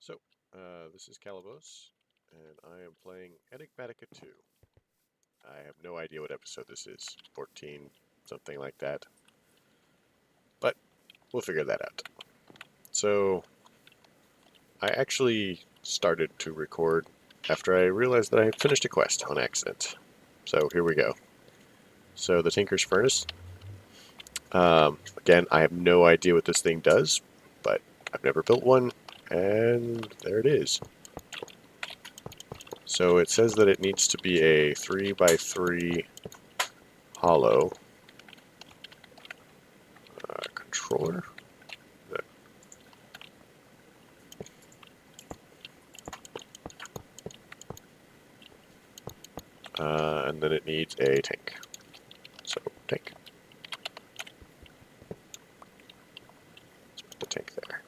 So, this is Calibos, and I am playing Enigmatica 2. I have no idea what episode this is, 14, something like that, but we'll figure that out. So, I actually started to record after I realized that I had finished a quest on accident. So, here we go. So, the Tinker's Furnace. Again, I have no idea what this thing does, but I've never built one, and there it is. So it says that it needs to be a 3x3 hollow controller. And then it needs a tank. So, tank. Let's put the tank there.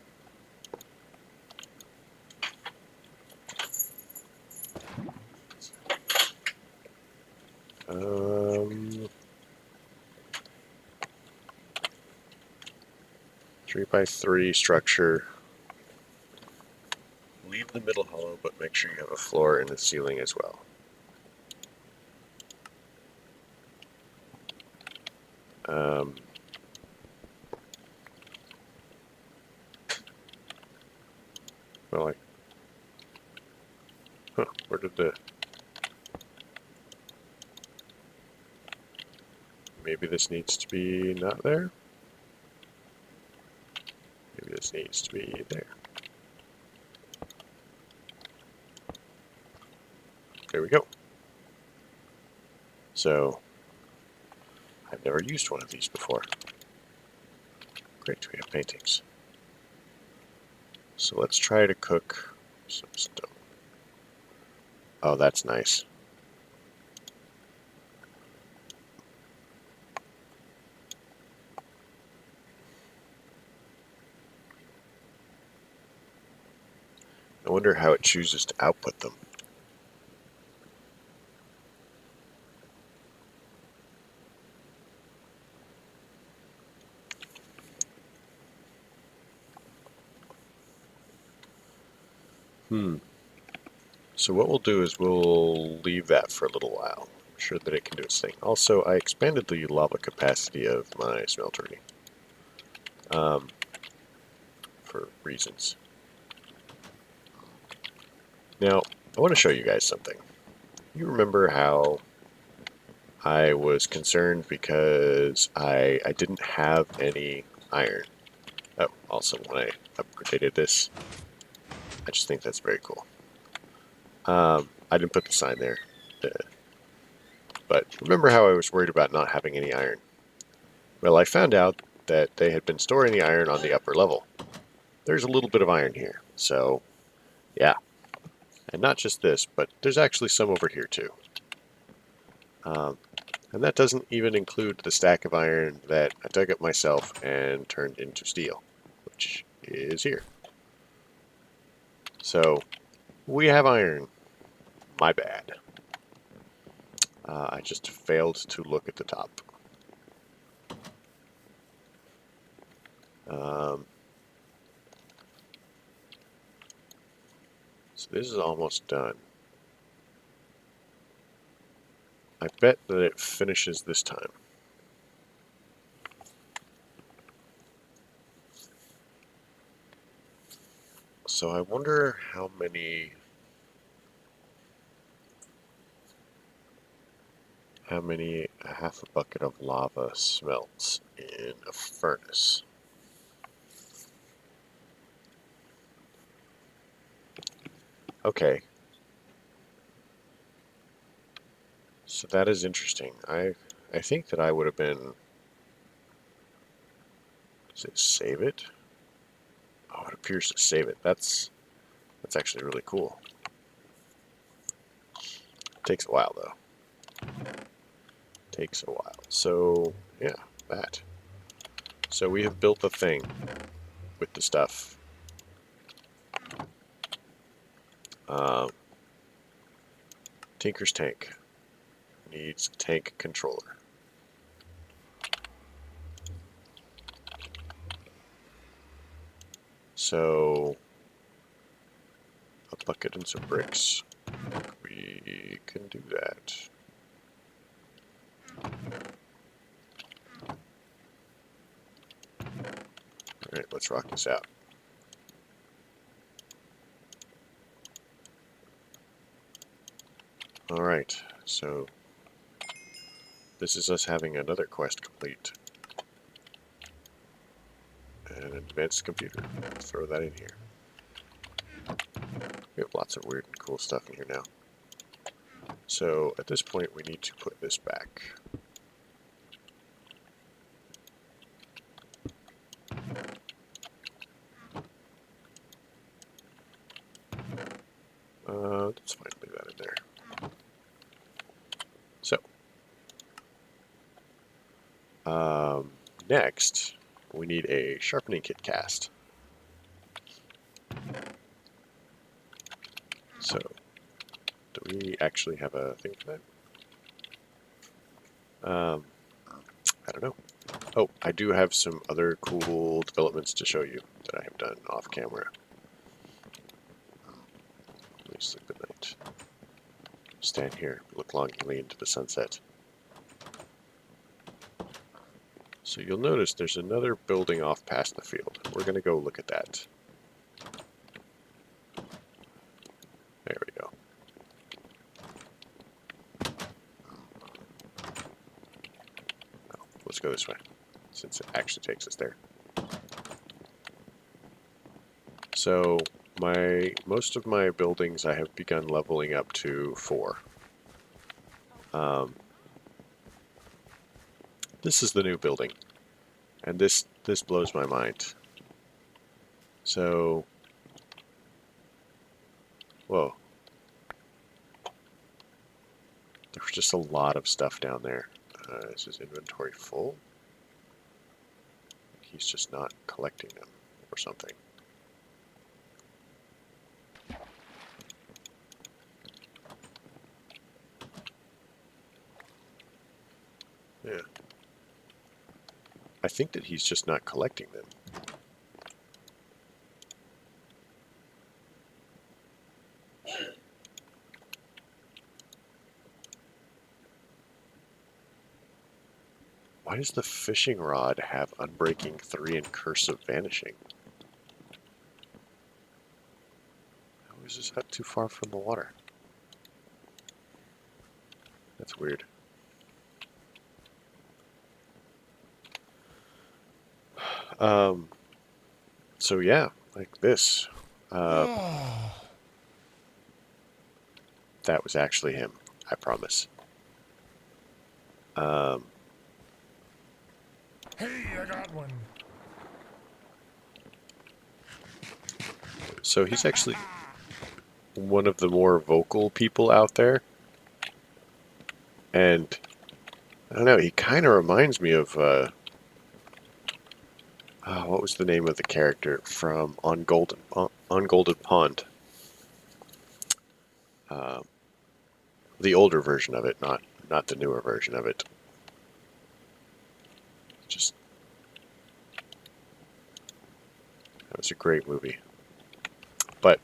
3x3 structure. Leave the middle hollow, but make sure you have a floor in the ceiling as well. Well, where did the... Maybe this needs to be not there? Maybe this needs to be there. There we go. So, I've never used one of these before. Great, we have paintings. So let's try to cook some stone. Oh, that's nice. I wonder how it chooses to output them. So what we'll do is we'll leave that for a little while. I'm sure that it can do its thing. Also, I expanded the lava capacity of my smeltery. For reasons. Now, I want to show you guys something. You remember how I was concerned because I didn't have any iron. Oh, also when I upgraded this, I just think that's very cool. I didn't put the sign there. But remember how I was worried about not having any iron? Well, I found out that they had been storing the iron on the upper level. There's a little bit of iron here, so yeah. And not just this, but there's actually some over here too. And that doesn't even include the stack of iron that I dug up myself and turned into steel, which is here. So, we have iron. My bad. I just failed to look at the top. So this is almost done. I bet that it finishes this time. So I wonder how many a half a bucket of lava smelts in a furnace. Okay. So that is interesting. I think that I would have been... Does it save it? Oh, it appears to save it. That's actually really cool. Takes a while though. Takes a while. So yeah, that. So we have built the thing with the stuff. Tinker's tank needs a tank controller. So bucket and some bricks. We can do that. Alright, let's rock this out. Alright, so this is us having another quest complete. And an advanced computer. Throw that in here. We have lots of weird and cool stuff in here now. So at this point we need to put this back. That's fine, leave that in there. So, next we need a sharpening kit cast. So, do we actually have a thing for that? I don't know. Oh, I do have some other cool developments to show you that I have done off camera. Let me sleep at night. Stand here, look longingly into the sunset. So you'll notice there's another building off past the field. We're going to go look at that. There we go. Oh, let's go this way, since it actually takes us there. So most of my buildings I have begun leveling up to 4. This is the new building, and this blows my mind. So, whoa, there's just a lot of stuff down there. Is his inventory full? He's just not collecting them or something. Yeah. I think that he's just not collecting them. Why does the fishing rod have Unbreaking 3 and Curse of Vanishing? How is this hut too far from the water? That's weird. So yeah, like this. That was actually him, I promise. Hey, I got one. So he's actually one of the more vocal people out there. And I don't know, he kind of reminds me of what was the name of the character from Ungolden Pond? The older version of it, not the newer version of it. Just that was a great movie. But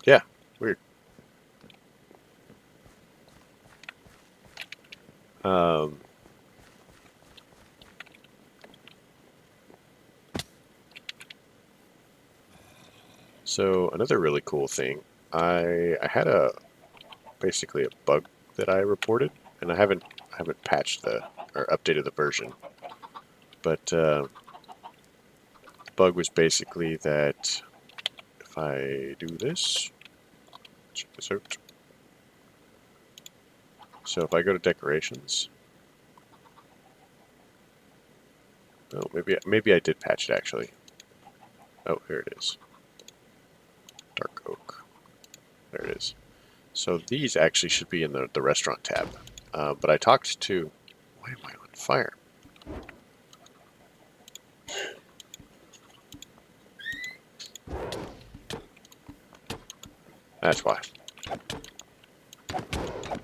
yeah, weird. So another really cool thing, I had basically a bug that I reported, and I haven't patched or updated the version. But the bug was basically that if I do this, check this out. So if I go to decorations, oh, maybe I did patch it actually. Oh, here it is. Dark oak. There it is. So these actually should be in the restaurant tab. But I talked to... Why am I on fire? That's why.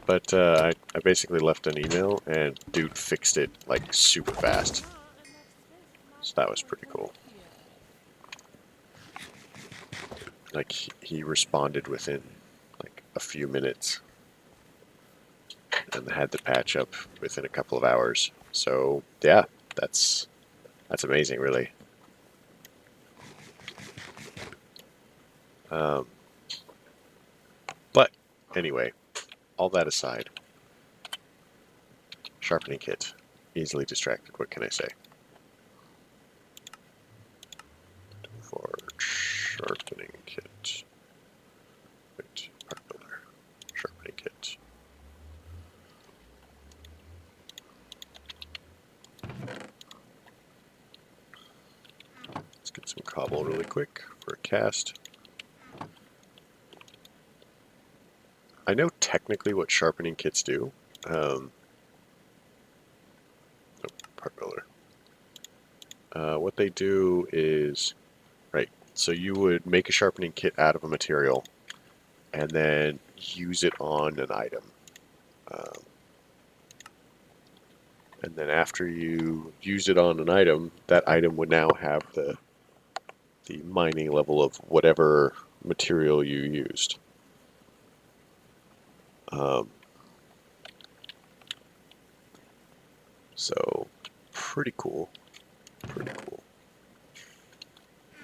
But I basically left an email, and dude fixed it like super fast. So that was pretty cool. Like he responded within a few minutes and had the patch up within a couple of hours. So yeah, that's amazing, really. But anyway, all that aside, sharpening kit, easily distracted. What can I say? For sharpening kit, wait, part builder, sharpening kit. Let's get some cobble really quick for a cast. I know technically what sharpening kits do. Part builder. What they do is, right, so you would make a sharpening kit out of a material and then use it on an item. And then after you use it on an item, that item would now have the mining level of whatever material you used. So pretty cool. Pretty cool.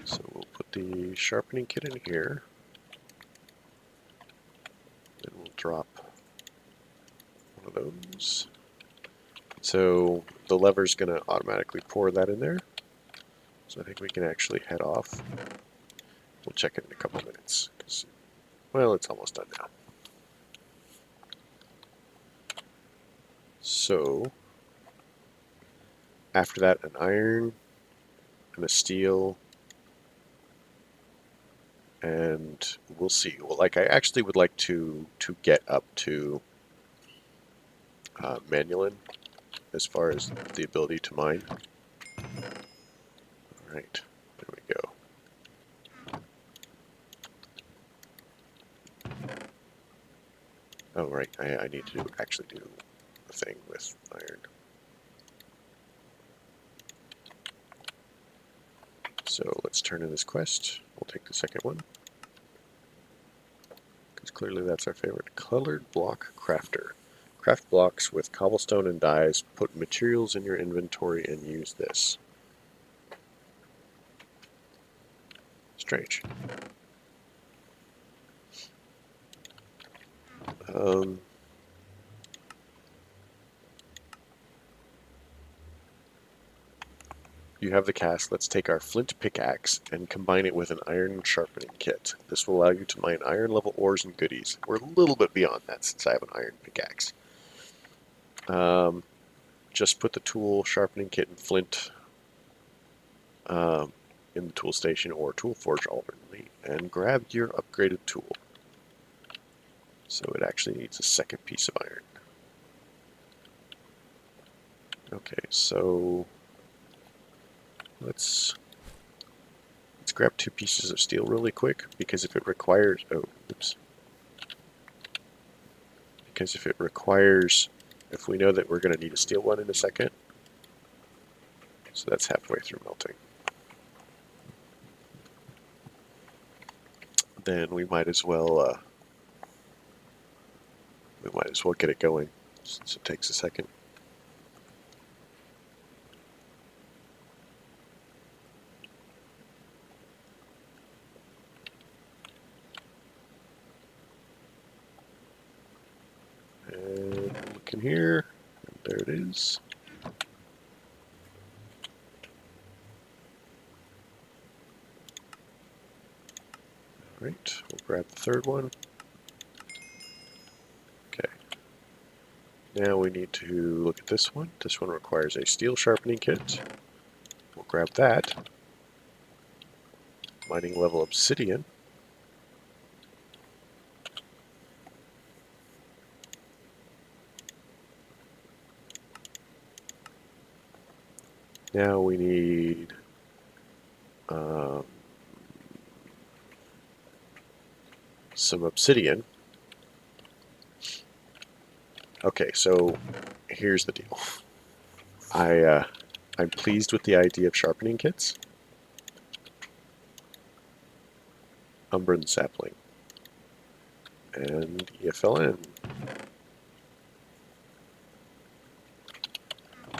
So we'll put the sharpening kit in here. Then we'll drop one of those. So the lever's going to automatically pour that in there. So I think we can actually head off. We'll check it in a couple minutes. Well, it's almost done now. So after that, an iron and a steel, and we'll see. Well, like I actually would like to get up to Manulin as far as the ability to mine. All right, there we go. Oh, right, I need to actually do a thing with iron. So let's turn in this quest. We'll take the second one, because clearly that's our favorite. Colored block crafter. Craft blocks with cobblestone and dyes. Put materials in your inventory and use this. Strange. You have the cast. Let's take our flint pickaxe and combine it with an iron sharpening kit. This will allow you to mine iron level ores and goodies. We're a little bit beyond that since I have an iron pickaxe. Just put the tool, sharpening kit, and flint in the tool station or tool forge alternately, and grab your upgraded tool. So it actually needs a second piece of iron. Okay, so let's grab 2 pieces of steel really quick, because if it requires, because if it requires, if we know that we're going to need a steel one in a second, so that's halfway through melting, then we might as well get it going, since it takes a second. And look in here, and there it is. Alright, we'll grab the third one. Okay. Now we need to look at this one. This one requires a steel sharpening kit. We'll grab that. Mining level obsidian. Now we need some obsidian. Okay, so here's the deal. I'm pleased with the idea of sharpening kits. Umber and sapling. And you fell in.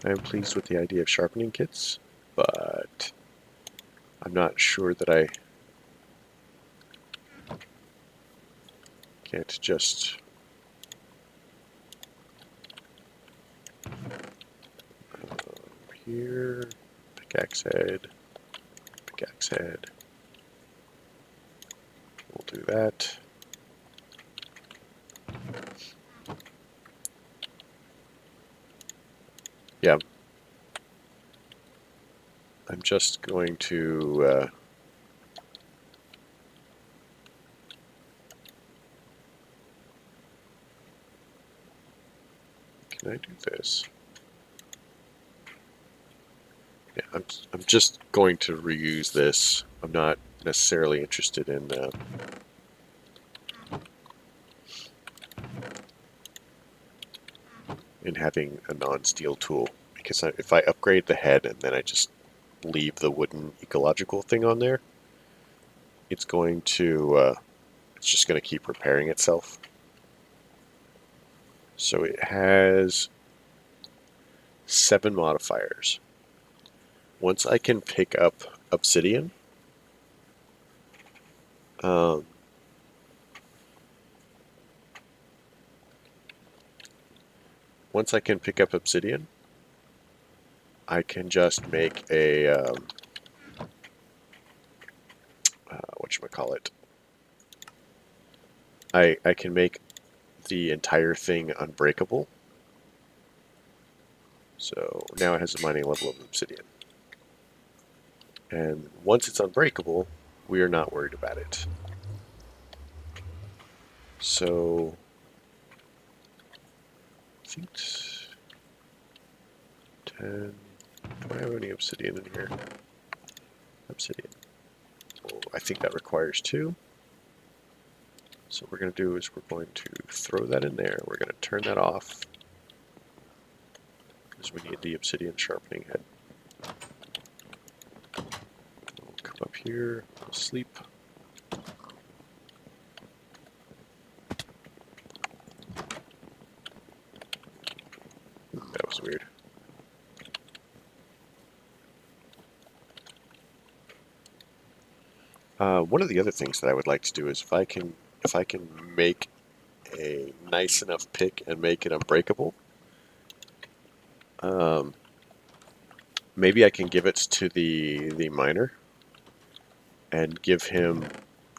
I am pleased with the idea of sharpening kits, but I'm not sure that I can't just here, pickaxe head, pickaxe head. We'll do that. Yeah. I'm just going to can I do this? Yeah, I'm just going to reuse this. I'm not necessarily interested in having a non-steel tool, because if I upgrade the head and then I just leave the wooden ecological thing on there, it's going to it's just going to keep repairing itself. So it has 7 modifiers. Once I can pick up obsidian, um, once I can pick up obsidian, I can just make a whatchamacallit. I can make the entire thing unbreakable. So now it has a mining level of obsidian. And once it's unbreakable, we are not worried about it. So I think 10. Do I have any obsidian in here? Obsidian. Oh, I think that requires 2. So what we're going to do is we're going to throw that in there. We're going to turn that off because we need the obsidian sharpening head. We'll come up here, we'll sleep. That was weird. One of the other things that I would like to do is if I can make a nice enough pick and make it unbreakable, maybe I can give it to the miner and give him,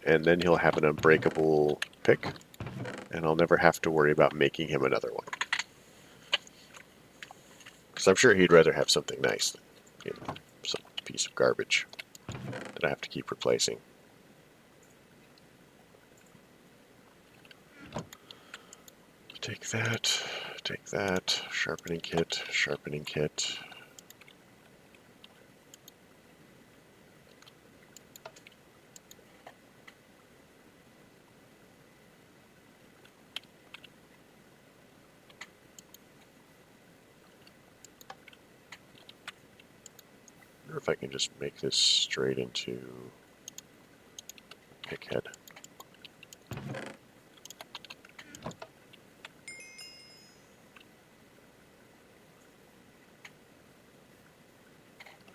and then he'll have an unbreakable pick, and I'll never have to worry about making him another one. Because I'm sure he'd rather have something nice than, some piece of garbage that I have to keep replacing. Take that, sharpening kit, sharpening kit. I wonder if I can just make this straight into pickhead.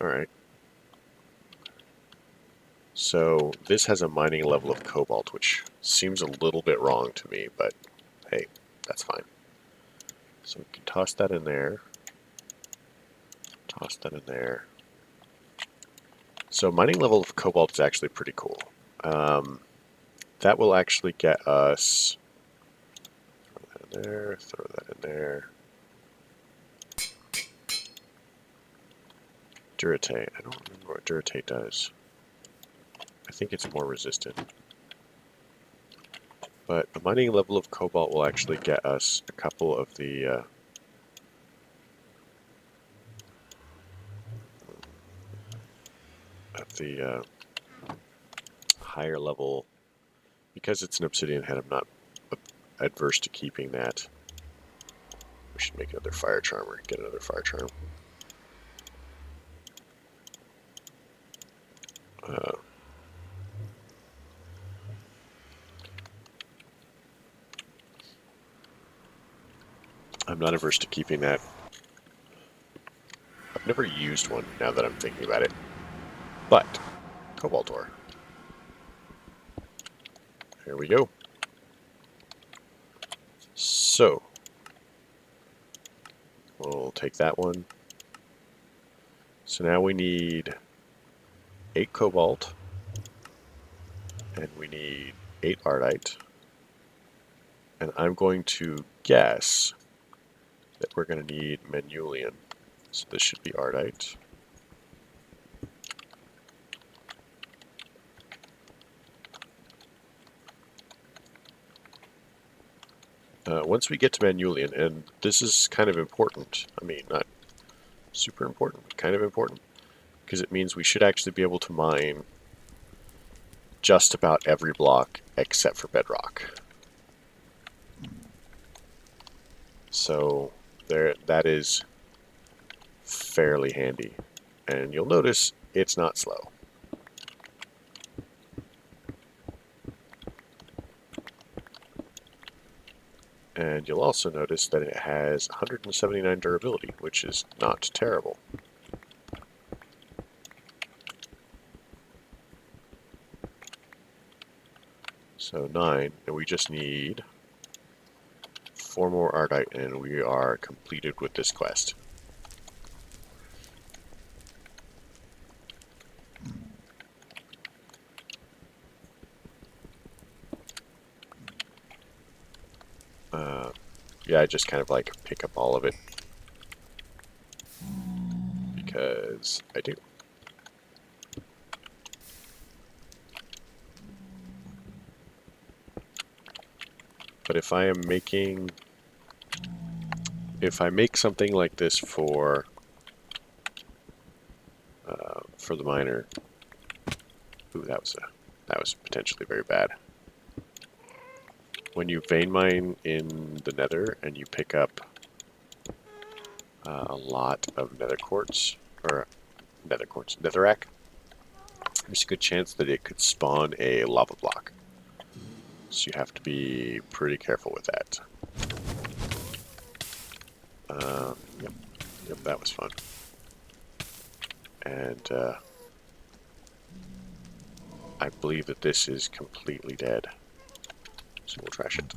Alright. So this has a mining level of cobalt, which seems a little bit wrong to me, but hey, that's fine. So we can toss that in there. Toss that in there. So mining level of cobalt is actually pretty cool. That will actually get us... Throw that in there, throw that in there. Duratate. I don't remember what Duratate does. I think it's more resistant. But a mining level of cobalt will actually get us a couple of the higher level. Because it's an obsidian head, I'm not adverse to keeping that. We should make another fire charmer. Get another fire charm. I'm not averse to keeping that. I've never used one now that I'm thinking about it. But, cobalt ore. Here we go. So, we'll take that one. So now we need 8 cobalt, and we need 8 ardite. And I'm going to guess that we're going to need manulian. So this should be ardite. Once we get to manulian, and this is kind of important, I mean, not super important, but kind of important, because it means we should actually be able to mine just about every block except for bedrock. So that is fairly handy, and you'll notice it's not slow. And you'll also notice that it has 179 durability, which is not terrible. So 9, and we just need 4 more ardite, and we are completed with this quest. Yeah, I just kind of like pick up all of it because I do. But if I make something like this for the miner, ooh, that was potentially very bad. When you vein mine in the nether and you pick up a lot of netherrack, there's a good chance that it could spawn a lava block. So you have to be pretty careful with that. Yep, that was fun. And I believe that this is completely dead. So we'll trash it.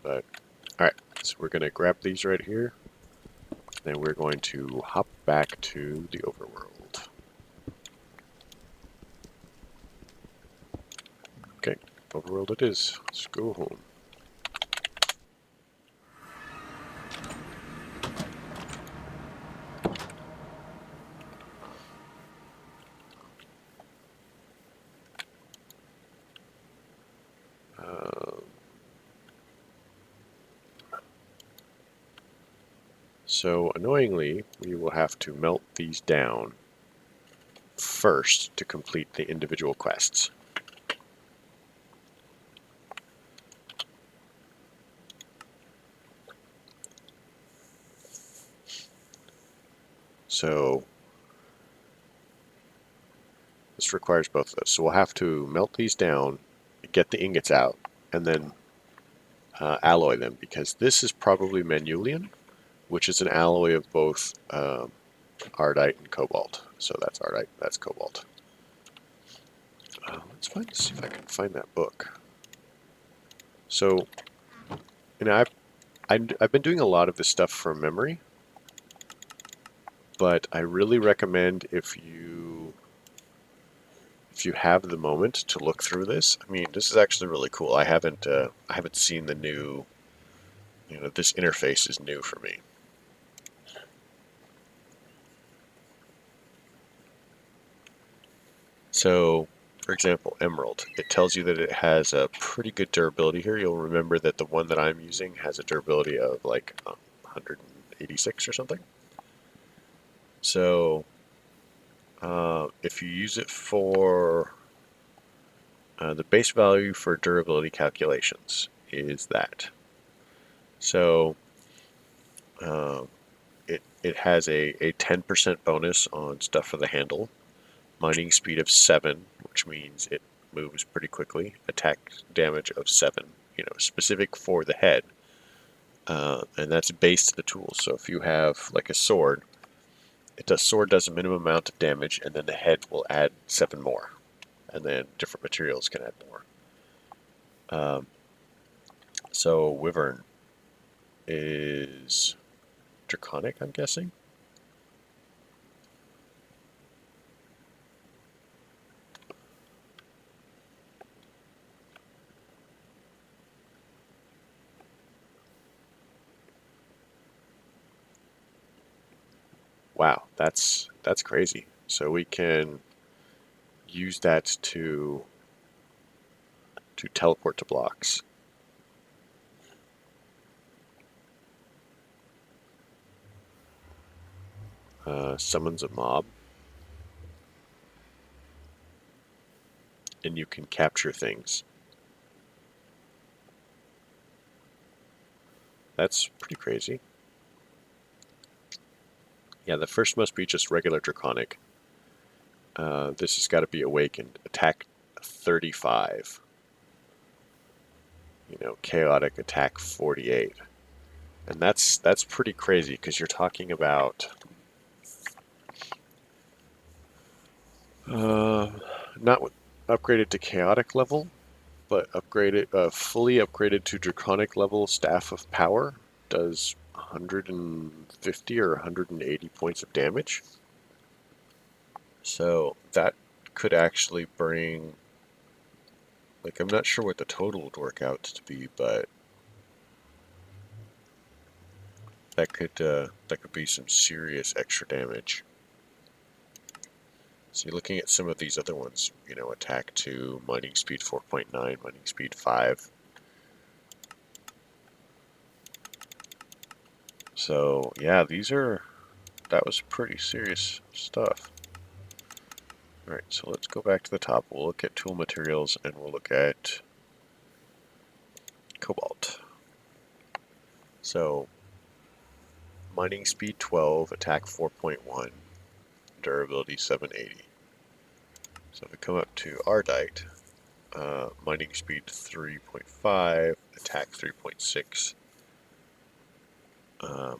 But, alright, so we're going to grab these right here. Then we're going to hop back to the overworld. Okay, overworld it is. Let's go home. So annoyingly, we will have to melt these down first to complete the individual quests. So this requires both of those. So we'll have to melt these down, get the ingots out, and then alloy them, because this is probably manulian, which is an alloy of both ardite and cobalt. So that's ardite, that's cobalt. Let's see if I can find that book. So, you know, I've been doing a lot of this stuff from memory, but I really recommend if you have the moment to look through this. I mean, this is actually really cool. I haven't seen the new, this interface is new for me. So, for example, emerald. It tells you that it has a pretty good durability here. You'll remember that the one that I'm using has a durability of like 186 or something. So if you use it for the base value for durability calculations is that. So it has a 10% bonus on stuff for the handle, mining speed of 7, which means it moves pretty quickly, attack damage of 7, specific for the head, and that's based to the tool. So if you have like a sword, sword does a minimum amount of damage, and then the head will add 7 more, and then different materials can add more. So Wyvern is Draconic, I'm guessing. Wow, that's crazy. So we can use that to teleport to blocks. Summons a mob, and you can capture things. That's pretty crazy. Yeah, the first must be just regular Draconic. This has got to be awakened. Attack 35. Chaotic attack 48. And that's pretty crazy because you're talking about not upgraded to chaotic level, but fully upgraded to draconic level. Staff of Power does 150 or 180 points of damage. So that could actually bring, like, I'm not sure what the total would work out to be, but that could be some serious extra damage. So you're looking at some of these other ones, attack 2, mining speed 4.9, mining speed 5. So yeah, that was pretty serious stuff. Alright, so let's go back to the top. We'll look at tool materials and we'll look at cobalt. So mining speed 12, attack 4.1, durability 780. So if we come up to Ardite, mining speed 3.5, attack 3.6.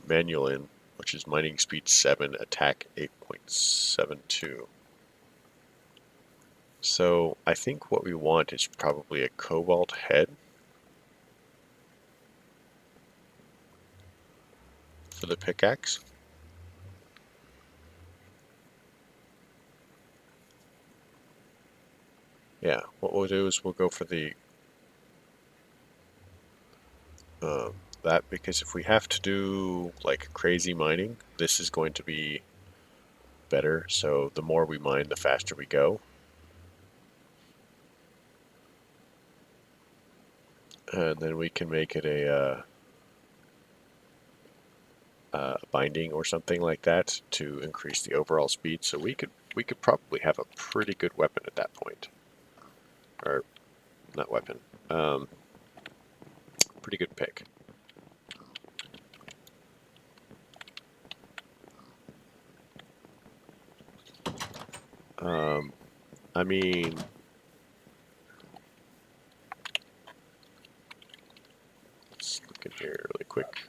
Manualin, which is mining speed 7, attack 8.72. So I think what we want is probably a cobalt head for the pickaxe. Yeah, what we'll do is we'll go for the that, because if we have to do like crazy mining, this is going to be better. So the more we mine, the faster we go. And then we can make it a binding or something like that to increase the overall speed. So we could probably have a pretty good weapon at that point, or not weapon, pretty good pick. I mean, let's look in here really quick.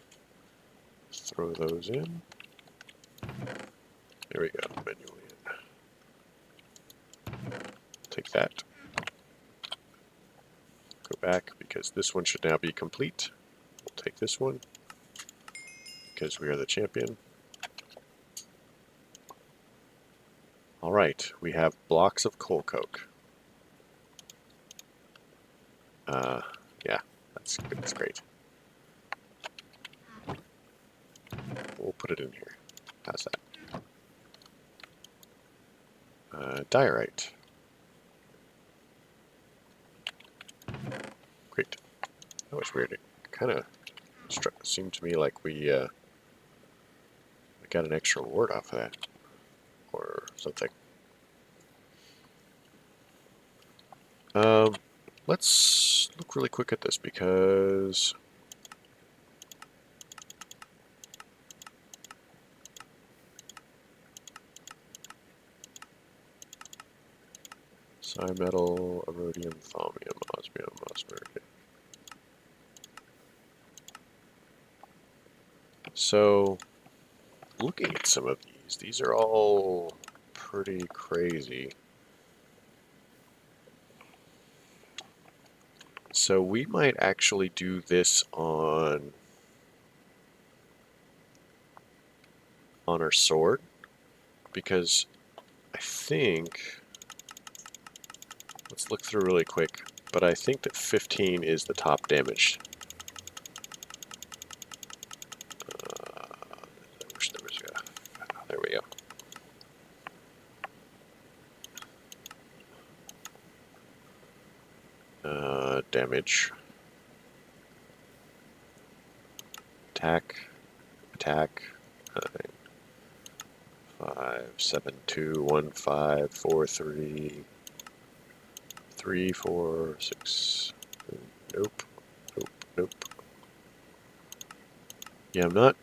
Throw those in. There we go. Manually. Take that. Go back because this one should now be complete. We'll take this one because we are the champion. All right, we have blocks of coal coke. Yeah, that's great. We'll put it in here. How's that? Diorite. Great. That was weird. It kind of seemed to me like we got an extra reward off of that, or something. Let's look really quick at this because Metal, Erodium, Thaumium, Osmium, Osmium. Okay. So, looking at some of these are all pretty crazy. So we might actually do this on our sword, because I think, let's look through really quick, but I think that 15 is the top damage. There we go. Damage. Attack. Attack. 9, 5, 7, 2, 1, 5, 4, 3, 3, 4, 6. Nope. Nope. Nope. Yeah, I'm not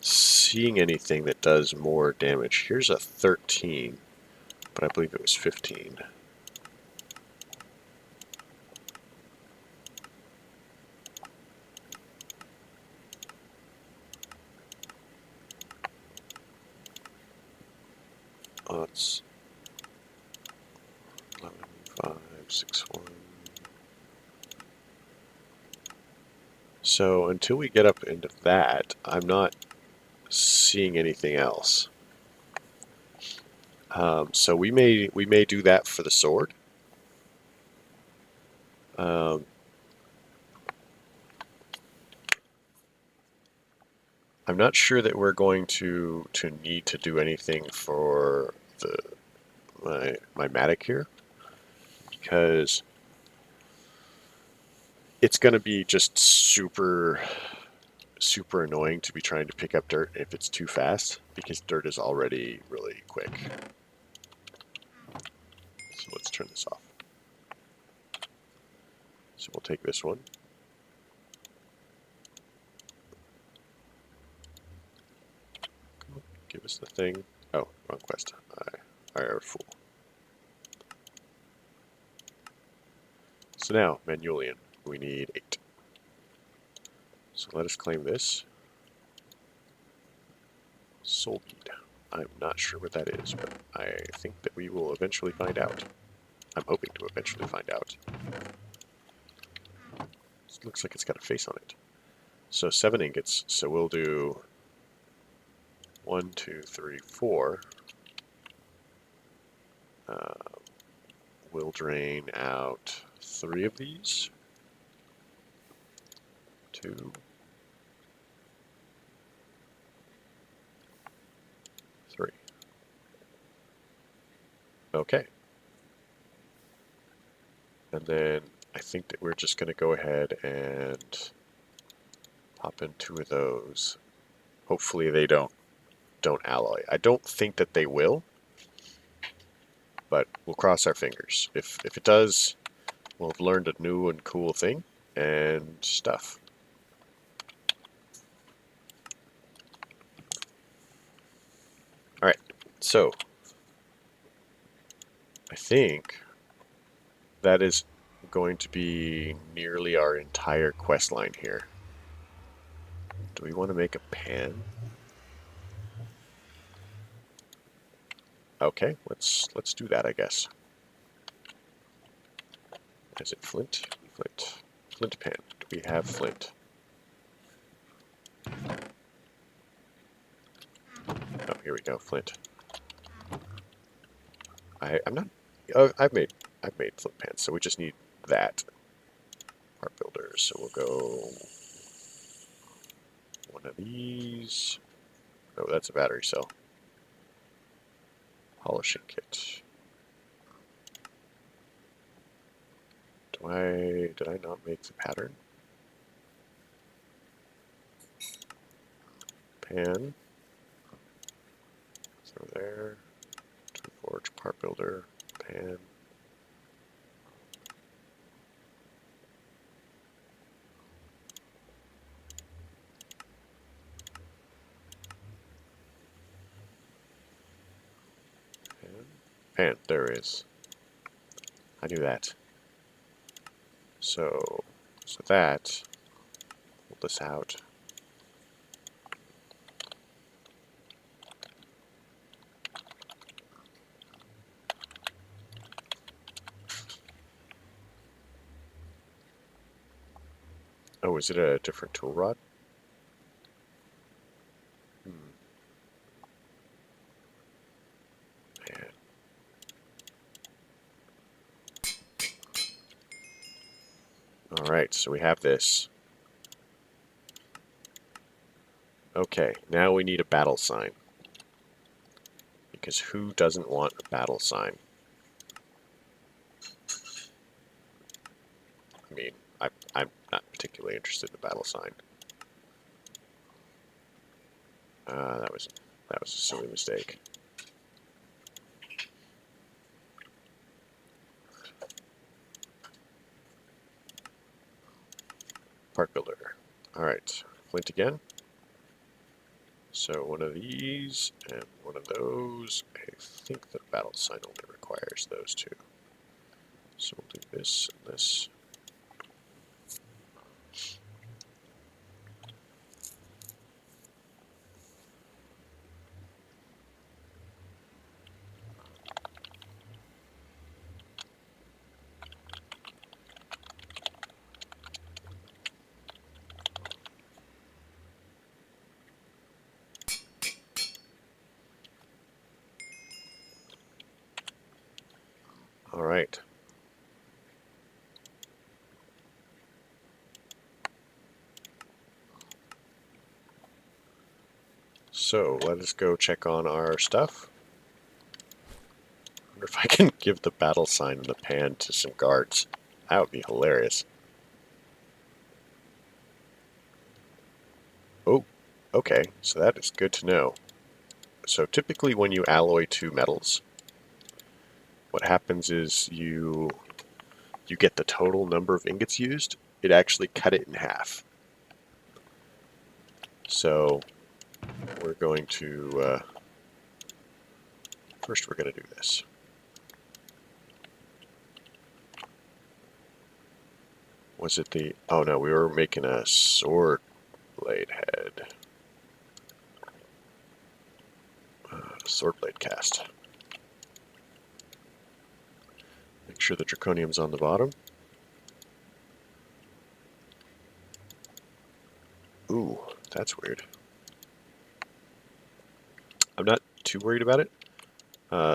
seeing anything that does more damage. Here's a 13, but I believe it was 15. Let's 11, 5, 6, 1. So until we get up into that, I'm not seeing anything else. So we may do that for the sword. I'm not sure that we're going to need to do anything for my Matic here, because it's going to be just super annoying to be trying to pick up dirt if it's too fast, because dirt is already really quick. So let's turn this off. So we'll take this one. Give us the thing. Oh, wrong quest. I are a fool. So now, Manuelian. We need 8. So let us claim this. Soul bead. I'm not sure what that is, but I think that we will eventually find out. I'm hoping to eventually find out. It looks like it's got a face on it. So 7 ingots. So we'll do 1, 2, 3, 4. We'll drain out 3 of these. 2. 3. Okay. And then I think that we're just going to go ahead and pop in 2 of those. Hopefully they don't alloy. I don't think that they will, but we'll cross our fingers. If it does, we'll have learned a new and cool thing and stuff. All right, so I think that is going to be nearly our entire quest line here. Do we want to make a pan? Okay, let's do that, I guess. Is it flint? Flint pan. Do we have flint? Oh, here we go, flint. I'm not. Oh, I've made flint pans, so we just need that. Part builders. So we'll go one of these. Oh, that's a battery cell. Polishing kit. Did I not make the pattern? Pan. Throw there. Forge, part builder, pan. pan. There is. I knew that. So that, pull this out. Oh, is it a different tool rod? Man. Alright, so we have this. Okay, now we need a battle sign. Because who doesn't want a battle sign? I mean, I'm not particularly interested in the battle sign. That was a silly mistake. Part builder. Alright, flint again. So one of these and one of those. I think the battle sign only requires those two. So we'll do this and this. Alright. So let us go check on our stuff. I wonder if I can give the battle sign in the pan to some guards. That would be hilarious. Oh, okay, so that is good to know. So typically when you alloy two metals, what happens is you get the total number of ingots used. It actually cut it in half. So we're going to, first we're going to do this. Was it the, oh no, we were making a sword blade head. Sword blade cast. Make sure the draconium's on the bottom. Ooh, that's weird. I'm not too worried about it.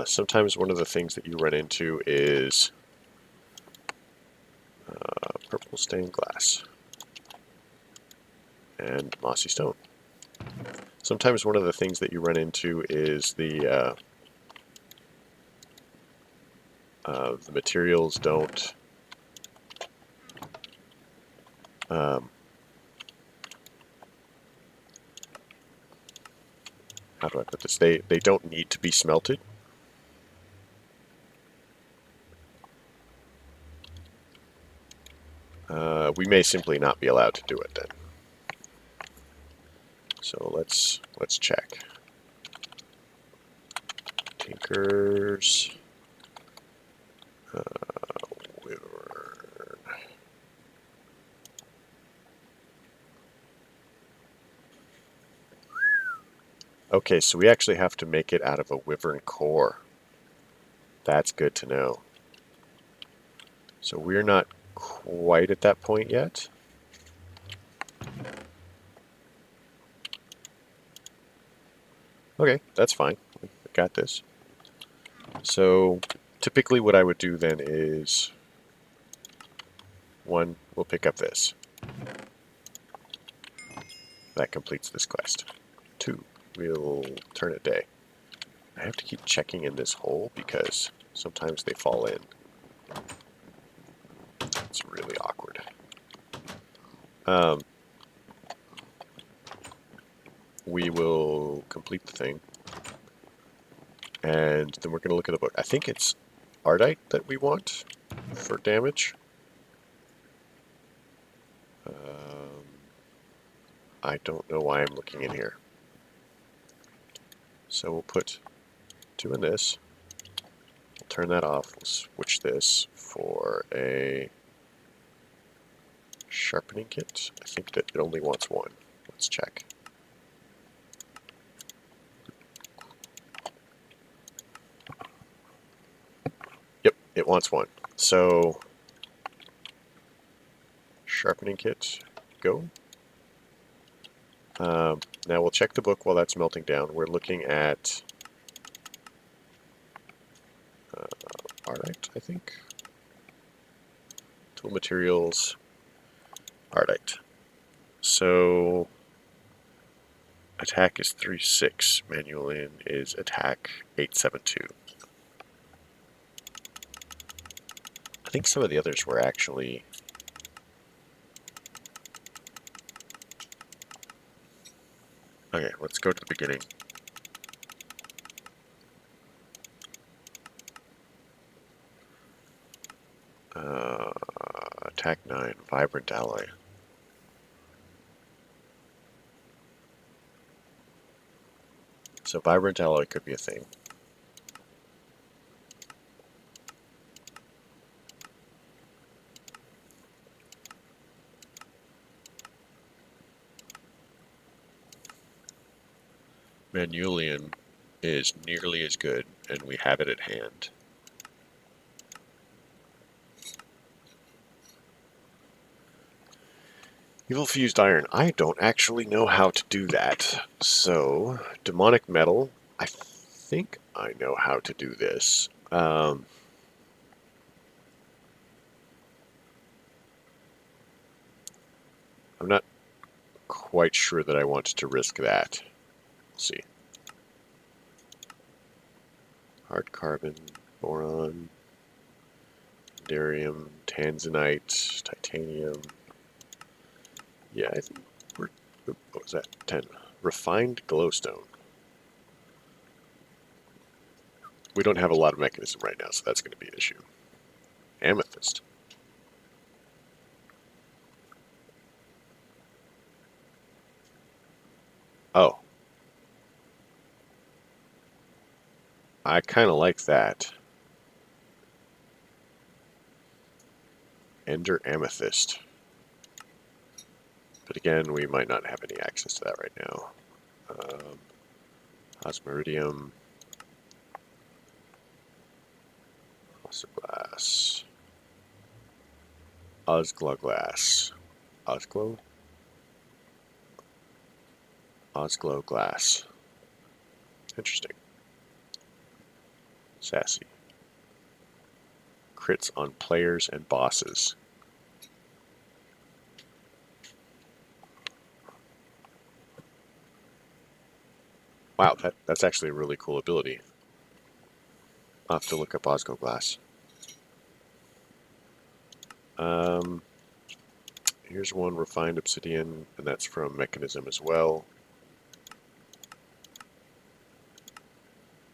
Sometimes one of the things that you run into is purple stained glass and mossy stone. Sometimes one of the things that you run into is the materials don't how do I put this? They don't need to be smelted. We may simply not be allowed to do it then. So let's check. Tinkers. Wyvern. Okay, so we actually have to make it out of a wyvern core. That's good to know. So we're not quite at that point yet. Okay, that's fine. We got this. So typically what I would do then is, one, we'll pick up this. That completes this quest. Two, we'll turn it day. I have to keep checking in this hole because sometimes they fall in. It's really awkward. We will complete the thing. And then we're going to look at the book. I think it's Ardite that we want for damage. I don't know why I'm looking in here. So we'll put 2 in this. We'll turn that off. We'll switch this for a sharpening kit. I think that it only wants one. Let's check. Yep, it wants one. So, sharpening kit, go. Now we'll check the book while that's melting down. We're looking at Ardite, I think. Tool materials, Ardite. So attack is 3-6. Manual in is attack 8-7-2. I think some of the others were actually... Okay, let's go to the beginning. Attack 9, Vibrant Alloy. So Vibrant Alloy could be a thing. Manulian is nearly as good, and we have it at hand. Evil Fused Iron. I don't actually know how to do that. So, Demonic Metal. I think I know how to do this. I'm not quite sure that I want to risk that. Let's see. Hard carbon, boron, barium, tanzanite, titanium. Yeah, I think we're, what was that? 10. Refined glowstone. We don't have a lot of mechanism right now, so that's going to be an issue. Amethyst. Oh. I kind of like that. Ender Amethyst. But again, we might not have any access to that right now. Osmiridium. Glass. Osglow glass. Osglow? Osglow glass. Interesting. Sassy. Crits on players and bosses. Wow, that's actually a really cool ability. I'll have to look up Osglow glass. Here's one refined obsidian, and that's from Mechanism as well.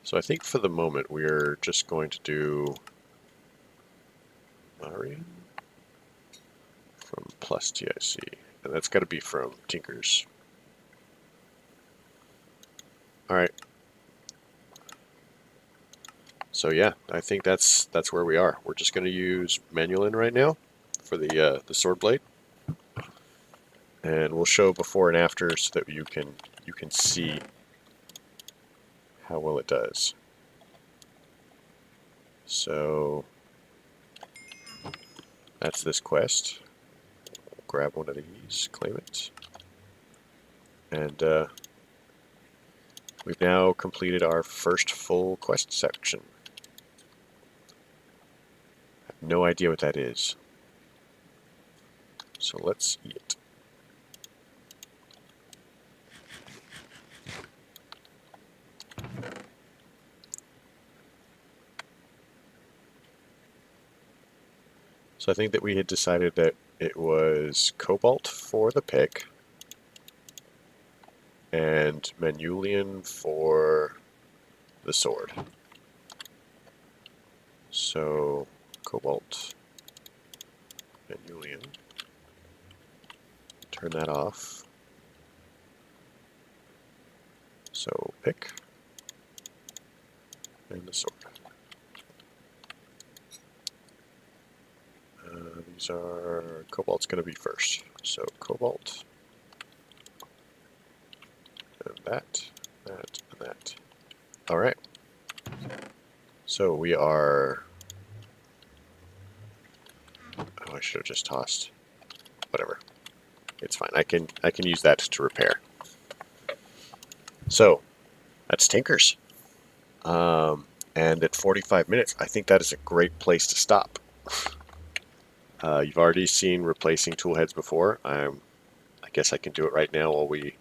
So I think for the moment we're just going to do Marian from plus TIC, and that's got to be from Tinkers. All right. So yeah, I think that's where we are. We're just going to use Manual in right now for the sword blade, and we'll show before and after so that you can see how well it does. So that's this quest. Grab one of these, claim it, and we've now completed our first full quest section. I have no idea what that is. So let's eat it. So I think that we had decided that it was Cobalt for the pick and Manulian for the sword. So Cobalt, Manulian, turn that off. So pick and the sword. These are, cobalt's going to be first. So cobalt, and that, and that. All right. So we are, oh, I should have just tossed. Whatever. It's fine. I can use that to repair. So that's Tinkers. And at 45 minutes, I think that is a great place to stop. You've already seen replacing tool heads before. I guess I can do it right now while we.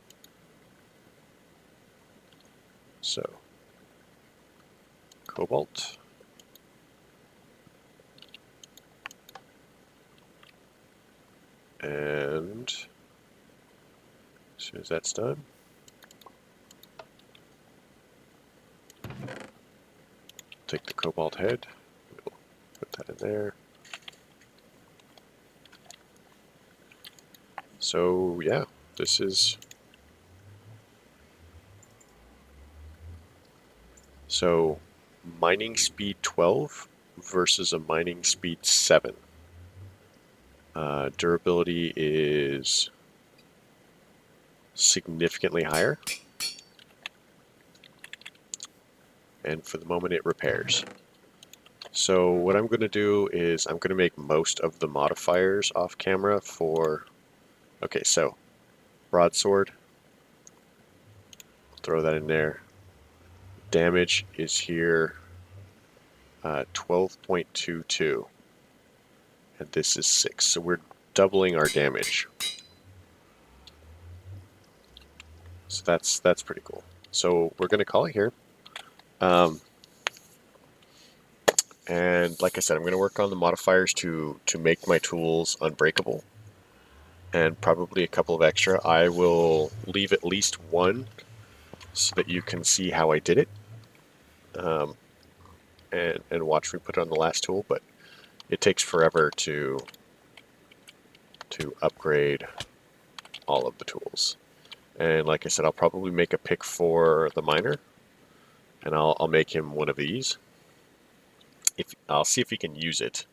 So cobalt. And as soon as that's done, take the cobalt head, we'll put that in there. So yeah, this is, so mining speed 12 versus a mining speed 7. Durability is significantly higher. And for the moment it repairs. So what I'm going to do is I'm going to make most of the modifiers off camera for, okay, so broadsword, throw that in there. Damage is here, 12.22, and this is 6, so we're doubling our damage. So that's pretty cool. So we're going to call it here. And like I said, I'm going to work on the modifiers to make my tools unbreakable, and probably a couple of extra. I will leave at least one so that you can see how I did it, and watch me put it on the last tool. But it takes forever to upgrade all of the tools. And like I said, I'll probably make a pick for the miner, and I'll make him one of these. I'll see if he can use it.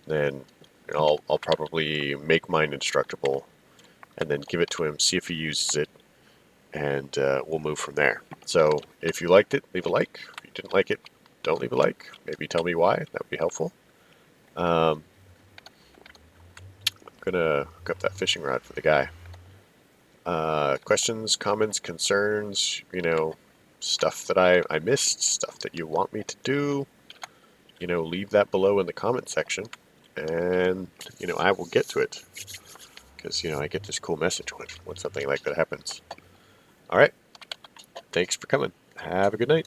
Then I'll probably make mine indestructible, and then give it to him, see if he uses it, and we'll move from there. So if you liked it, leave a like. If you didn't like it, don't leave a like. Maybe tell me why. That would be helpful. I'm gonna hook up that fishing rod for the guy. Questions, comments, concerns, stuff that I missed, stuff that you want me to do, leave that below in the comment section, and I will get to it, because I get this cool message when something like that happens. All right, thanks for coming. Have a good night.